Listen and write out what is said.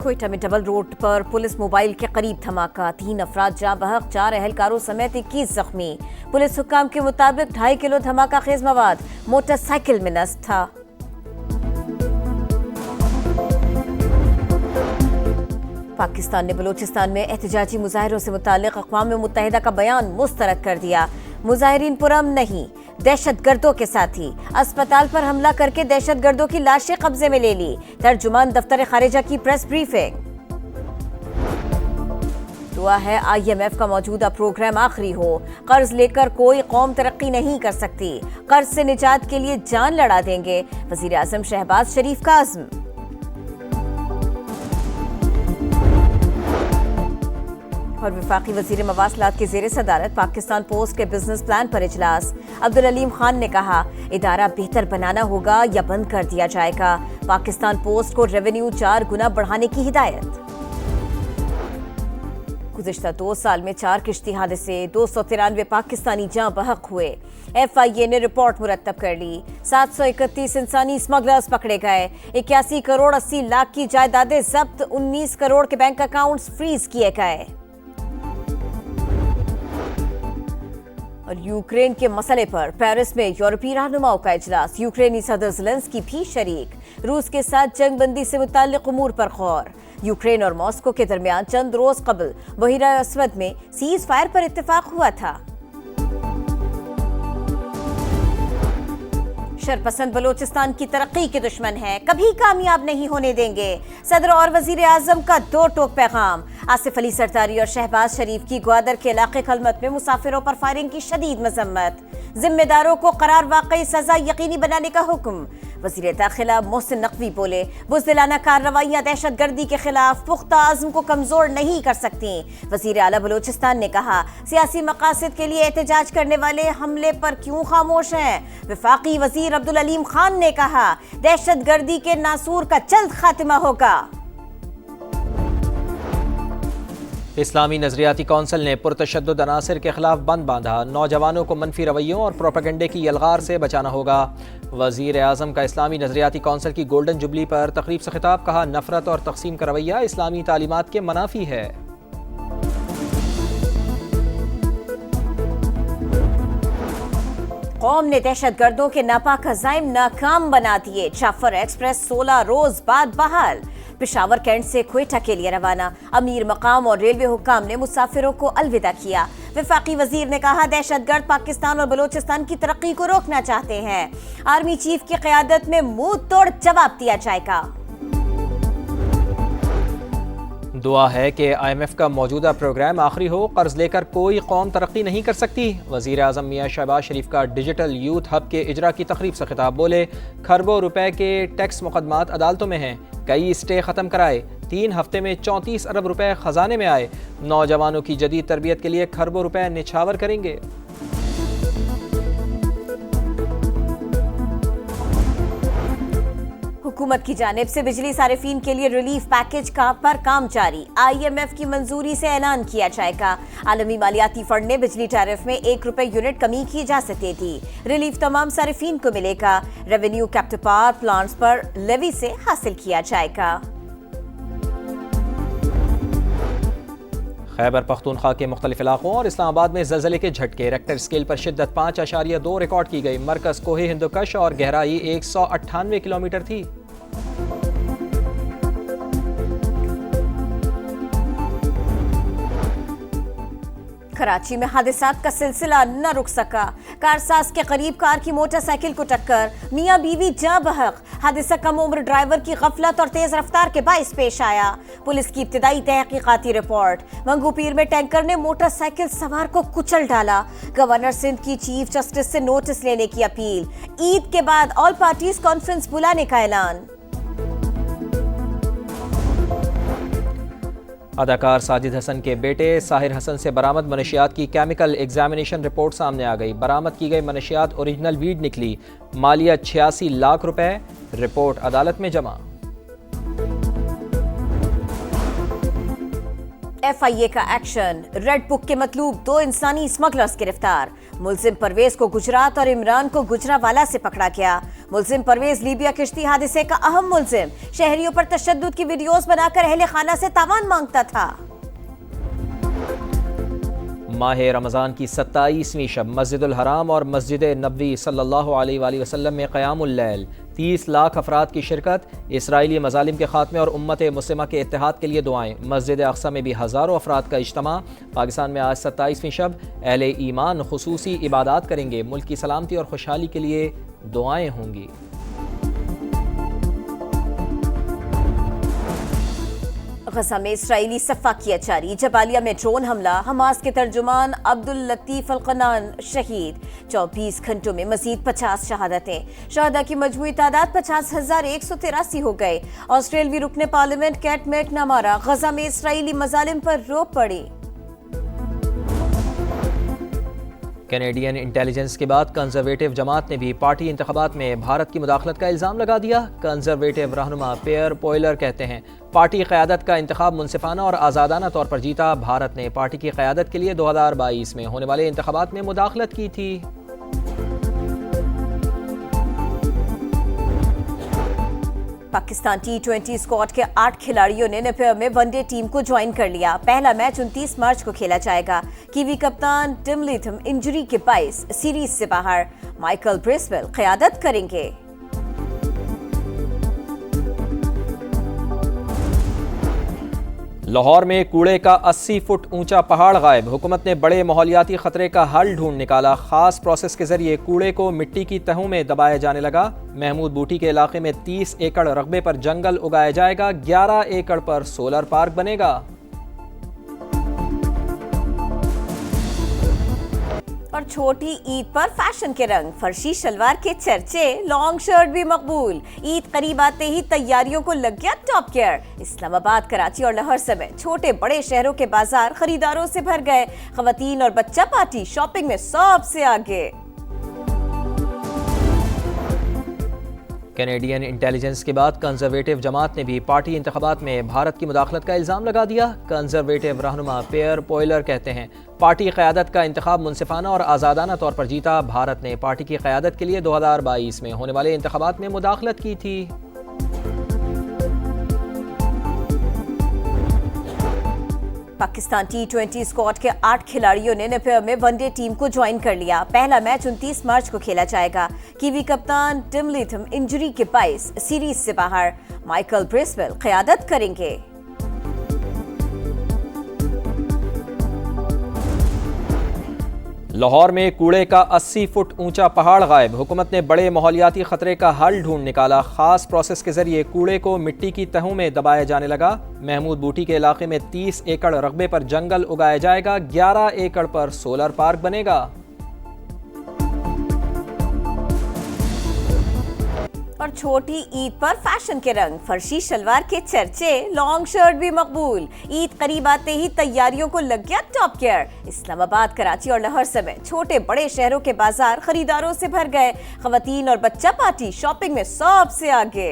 कोयटा में double road पर police mobile के करीब धमाका, 3 अफराद जाँ बहक, 4 एहलकारों समेत 21 जख्मी। पुलिस हुक्काम के मुताबिक 2.5 किलो धमाका खेज मवाद मोटरसाइकिल में नस्ब था। पाकिस्तान ने बलूचिस्तान में एहतजाजी मुजाहिरों से मुताल्लिक अक़वाम मुत्तहिदा का बयान मुस्तरद कर दिया। मुजाहिरीन पुरअमन नहीं, दहशतगर्दों के साथी, अस्पताल पर हमला करके दहशतगर्दों की लाशें कब्जे में ले ली। तर्जुमान दफ्तर खारिजा की प्रेस ब्रीफिंग। दुआ है IMF का मौजूदा प्रोग्राम आखिरी हो। कर्ज लेकर कोई कौम तरक्की नहीं कर सकती, कर्ज से निजात के लिए जान लड़ा देंगे, वज़ीर आज़म शहबाज शरीफ का अज़्म। और वफाकी वज़ीर मवासलात की ज़ेर सदारत पाकिस्तान पोस्ट के बिजनेस प्लान पर इजलास। अब्दुल अलीम खान ने कहा, इदारा बेहतर बनाना होगा या बंद कर दिया जाएगा। पाकिस्तान पोस्ट को रेवेन्यू 4 गुना बढ़ाने की हिदायत। गुज़िश्ता 2 साल में 4 किश्ती हादसे, 293 पाकिस्तानी जाँ बहक हुए। FIA ने रिपोर्ट मुरतब कर ली। 731 इंसानी स्मगलर्स पकड़े गए। 81 करोड़ 80 लाख की जायदादें जब्त, 19 करोड़ के बैंक अकाउंट्स फ्रीज किए गए। और यूक्रेन के मसले पर पेरिस में यूरोपीय रहनुमाओं का इजलास। यूक्रेनी सदर ज़ेलेंस्की भी शरीक। रूस के साथ जंगबंदी से मुताल्लिक उमूर पर गौर। यूक्रेन और मॉस्को के दरमियान चंद रोज कबल बहिरा अस्वद में सीज फायर पर इत्तेफाक हुआ था। शरपसंद बलोचिस्तान की तरक्की के दुश्मन है, कभी कामयाब नहीं होने देंगे। सदर और वजीर आजम का 2 टोक पैगाम। आसिफ अली सरदारी और शहबाज शरीफ की ग्वादर के इलाके खलमत में मुसाफिरों पर फायरिंग की शदीद मजम्मत। जिम्मेदारों को करार वाकई सजा यकीनी बनाने का हुक्म। वजीर दाखिला मोहसिन नकवी बोले, बुज़दिलाना कार्रवाइयां दहशतगर्दी के खिलाफ पुख्ता आज़म को कमजोर नहीं कर सकती। वजीर आला बलूचिस्तान ने कहा, सियासी मकासद के लिए एहतजाज करने वाले हमले पर क्यों खामोश हैं। वफाकी वजीर अब्दुल अलीम खान ने कहा, दहशतगर्दी के नासूर का जल्द खात्मा होगा। इस्लामी नजरियाती कौंसिल ने पुरतशद्दुद अनासिर के खिलाफ बंद बांधा। नौजवानों को मनफी रवैयों और प्रोपेगेंडे की यलगार से बचाना होगा। वजीर आज़म का इस्लामी नजरियाती कौंसिल की गोल्डन जुबली पर तकरीब से खिताब। कहा, नफरत और तकसीम का रवैया इस्लामी तालीमात के मनाफी है। कौम ने दहशतगर्दों के नापाक अज़ाइम नाकाम बना दिए। जाफर एक्सप्रेस 16 रोज बाद बहाल। पेशावर कैंट से कोयटा के लिए रवाना। अमीर मकाम और रेलवे हुक्काम ने मुसाफिरों को अलविदा किया। वफाकी वजीर ने कहा, दहशतगर्द पाकिस्तान और बलूचिस्तान की तरक्की को रोकना चाहते हैं। आर्मी चीफ की क़यादत में मुंह तोड़ जवाब दिया जाएगा। दुआ है कि IMF का मौजूदा प्रोग्राम आखिरी हो। कर्ज लेकर कोई कौम तरक्की नहीं कर सकती। वज़ीर आज़म मियाँ शहबाज शरीफ का डिजिटल यूथ हब के इजरा की तकरीब से खिताब। बोले, खरबों रुपए के टैक्स मुकदमात अदालतों में हैं, कई स्टे ख़त्म कराए, 3 हफ्ते में 34 अरब रुपए खजाने में आए। नौजवानों की जदीद तरबियत के लिए खरबों रुपए निछावर करेंगे। हुकूमत की जानिब से बिजली सारिफीन के लिए रिलीफ पैकेज पर काम जारी। IMF की मंजूरी से ऐलान किया जाएगा। आलमी मालियाती फंड ने बिजली टैरिफ में 1 रुपए यूनिट कमी की इजाजत दे दी। रिलीफ तमाम सारिफीन को मिलेगा। रेवेन्यू कैप्टिव पावर प्लांट्स पर लेवी से हासिल किया जाएगा। खैबर पख्तूनख्वा के मुख्तलिफ इलाकों और इस्लामाबाद में ज़लज़ले के झटके। रेक्टर स्केल पर शिद्दत 5.2 रिकॉर्ड की गई। मरकज़ कोहे हिंदुकश और गहराई 198 किलोमीटर थी। कराची में हादसात का सिलसिला न रुक सका। कारसाज के करीब कार की मोटरसाइकिल को टक्कर, मियां बीवी जाँ बहक। हादसा कम उम्र ड्राइवर की गफलत और तेज रफ्तार के बाइस पेश आया। पुलिस की इब्तिदाई तहकीकाती रिपोर्ट। मंगूपीर में टैंकर ने मोटरसाइकिल सवार को कुचल डाला। गवर्नर सिंध की चीफ जस्टिस से नोटिस लेने की अपील। ईद के बाद ऑल पार्टीज कॉन्फ्रेंस बुलाने का ऐलान। अदाकार साजिद हसन के बेटे साहिर हसन से बरामद मनशियात की केमिकल एग्जामिनेशन रिपोर्ट सामने आ गई। बरामद की गई मनशियात ओरिजिनल वीड निकली। मालिया 86 लाख रुपए। रिपोर्ट अदालत में जमा। FIA का एक्शन। रेड बुक के मतलूब 2 इंसानी स्मगलर्स गिरफ्तार। मुलजिम परवेज को गुजरात और इमरान को गुजरावाला से पकड़ा गया। मुलजिम परवेज लीबिया किश्ती हादसे का अहम मुलजिम, शहरियों पर तशद्दुद की वीडियोस बनाकर अहले खाना से तावान मांगता था। माह रमज़ान की 27वीं शब मस्जिदुल हराम और मस्जिद नबवी सल्लल्लाहु अलैहि वसल्लम में क़यामुल लैल, 30 लाख अफराद की शिरकत, इसराइली मज़ालिम के खात्मे और उम्मत मुस्लिमा के इत्तेहाद के लिए दुआएं। मस्जिद अक़सा में भी हज़ारों अफराद का इज्तिमा। पाकिस्तान में आज 27वीं शब अहले ईमान खुसूसी इबादात करेंगे। मुल्क की सलामती और खुशहाली के लिए दुआएं होंगी। गजा में इसराइली सफाकियत जारी, जबालिया में ड्रोन हमला, हमास के तर्जुमान अब्दुल लतीफ अल-क़नान शहीद। 24 घंटों में मजीद 50 शहादतें, शहदा की मजमूई तादाद 50,183 हो गए। ऑस्ट्रेलवी रुकने पार्लियामेंट कैट मैकनामारा, गजा में इसराइली मजालिम पर रो पड़ी। कैनेडियन इंटेलिजेंस के बाद कंजर्वेटिव जमात ने भी पार्टी इंतखाबात में भारत की मुदाखलत का इल्ज़ाम लगा दिया। कंजर्वेटिव रहनुमा पियर पोयलर कहते हैं, पार्टी क़यादत का इंतखाब मुनसिफाना और आज़ादाना तौर पर जीता। भारत ने पार्टी की क़यादत के लिए 2022 में होने वाले इंतखाबात में मुदाखलत की थी। पाकिस्तान T20 स्क्वाड के 8 खिलाड़ियों ने नेपाल में वनडे टीम को ज्वाइन कर लिया। पहला मैच 29 मार्च को खेला जाएगा। कीवी कप्तान टिम लीथम इंजरी के बाइस सीरीज से बाहर। माइकल ब्रिस्वेल क़यादत करेंगे। लाहौर में कूड़े का 80 फुट ऊंचा पहाड़ गायब, हुकूमत ने बड़े माहौलियाती खतरे का हल ढूंढ निकाला। खास प्रोसेस के जरिए कूड़े को मिट्टी की तहों में दबाया जाने लगा। महमूद बूटी के इलाके में 30 एकड़ रकबे पर जंगल उगाया जाएगा। 11 एकड़ पर सोलर पार्क बनेगा। और छोटी ईद पर फैशन के रंग, फर्शी शलवार के चर्चे, लॉन्ग शर्ट भी मकबूल। ईद करीब आते ही तैयारियों को लग गया टॉप गियर। इस्लामाबाद, कराची और लाहौर समेत छोटे बड़े शहरों के बाजार खरीदारों से भर गए। खवातीन और बच्चा पार्टी शॉपिंग में सबसे आगे। कैनेडियन इंटेलिजेंस के बाद कंजर्वेटिव जमात ने भी पार्टी इंतखाबात में भारत की मुदाखलत का इल्ज़ाम लगा दिया। कंजर्वेटिव रहनुमा पियर पोयलर कहते हैं, पार्टी क़यादत का इंतखाब मुनसिफाना और आज़ादाना तौर पर जीता। भारत ने पार्टी की क़यादत के लिए 2022 में होने वाले इंतखाबात में मुदाखलत की थी। पाकिस्तान T20 स्क्वाड के 8 खिलाड़ियों ने नेपाल में वनडे टीम को ज्वाइन कर लिया। पहला मैच 29 मार्च को खेला जाएगा। कीवी कप्तान टिम लीथम इंजरी के बाइस सीरीज से बाहर। माइकल ब्रिस्वेल क़यादत करेंगे। लाहौर में कूड़े का 80 फुट ऊंचा पहाड़ गायब, हुकूमत ने बड़े माहौलियाती खतरे का हल ढूंढ निकाला। खास प्रोसेस के जरिए कूड़े को मिट्टी की तहों में दबाया जाने लगा। महमूद बूटी के इलाके में 30 एकड़ रकबे पर जंगल उगाया जाएगा। 11 एकड़ पर सोलर पार्क बनेगा। और छोटी ईद पर फैशन के रंग, फर्शी शलवार के चर्चे, लॉन्ग शर्ट भी मकबूल। ईद करीब आते ही तैयारियों को लग गया टॉप गियर। इस्लामाबाद, कराची और लाहौर समेत छोटे बड़े शहरों के बाजार खरीदारों से भर गए। खवातीन और बच्चा पार्टी शॉपिंग में सबसे आगे।